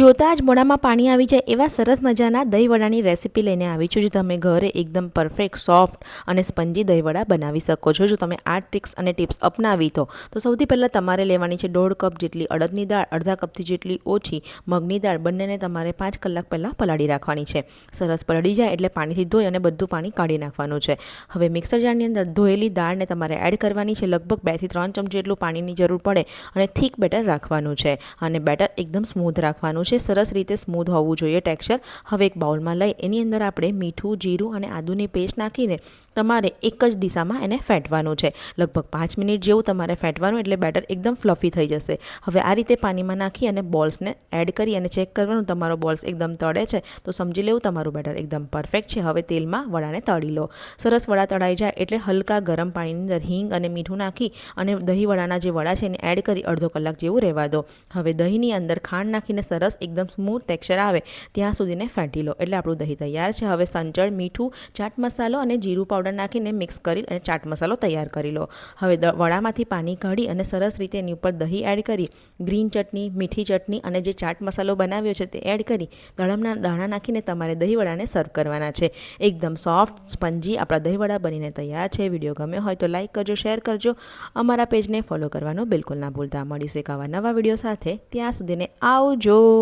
જોતાં જ મોઢામાં પાણી આવી જાય એવા સરસ મજાના દહીંવડાની રેસીપી લઈને આવી છું. જો તમે ઘરે એકદમ પરફેક્ટ સોફ્ટ અને સ્પંજી દહીંવડા બનાવી શકો છો. જો તમે આ ટ્રિક્સ અને ટિપ્સ અપનાવી તો સૌથી પહેલાં તમારે લેવાની છે 1.5 કપ જેટલી અડદની દાળ, અડધા કપથી જેટલી ઓછી મગની દાળ. બંનેને તમારે 5 કલાક પહેલાં પલાળી રાખવાની છે. સરસ પલળી જાય એટલે પાણીથી ધોઈ અને બધું પાણી કાઢી નાખવાનું છે. હવે મિક્સર જારની અંદર ધોયેલી દાળને તમારે એડ કરવાની છે. લગભગ 2 થી 3 ચમચી જેટલું પાણીની જરૂર પડે અને થીક બેટર રાખવાનું છે અને બેટર એકદમ સ્મૂથ રાખવાનું છે. સરસ રીતે સ્મૂથ હોવું જોઈએ ટેક્સચર. હવે એક બાઉલમાં લઈ એની અંદર આપણે મીઠું, જીરું અને આદુની પેસ્ટ નાખીને તમારે એક જ દિશામાં એને ફેંટવાનું છે. લગભગ 5 મિનિટ જેવું તમારે ફેંટવાનું એટલે બેટર એકદમ ફ્લફી થઈ જશે. હવે આ રીતે પાણીમાં નાખી અને બોલ્સને એડ કરી અને ચેક કરવાનું તમારો બોલ્સ એકદમ તળે છે તો સમજી લેવું તમારું બેટર એકદમ પરફેક્ટ છે. હવે તેલમાં વડાને તળી લો. સરસ વડા તળાઈ જાય એટલે હલકા ગરમ પાણીની અંદર હિંગ અને મીઠું નાખી અને દહીં વડાના જે વડા છે એને એડ કરી અડધો કલાક જેવું રહેવા દો. હવે દહીંની અંદર ખાંડ નાખીને સરસ એકદમ સ્મૂથ ટેક્સચર આવે ત્યાં સુધીને ફેંટી લો એટલે આપણું દહીં તૈયાર છે. હવે સંચળ, મીઠું, ચાટ મસાલો અને જીરું પાવડર નાખીને મિક્સ કરી અને ચાટ મસાલો તૈયાર કરી લો. હવે વડામાંથી પાણી કાઢી અને સરસ રીતે એની ઉપર દહીં એડ કરી ગ્રીન ચટણી, મીઠી ચટણી અને જે ચાટ મસાલો બનાવ્યો છે તે એડ કરી દળમના દાણા નાખીને તમારે દહીં વડાને સર્વ કરવાના છે. એકદમ સોફ્ટ સ્પંજી આપણા દહીં વડા બનીને તૈયાર છે. વિડીયો ગમ્યો હોય તો લાઇક કરજો, શેર કરજો. અમારા પેજને ફોલો કરવાનું બિલકુલ ના ભૂલતા. મળીશું એક આવા નવા વિડીયો સાથે. ત્યાં સુધીને આવજો.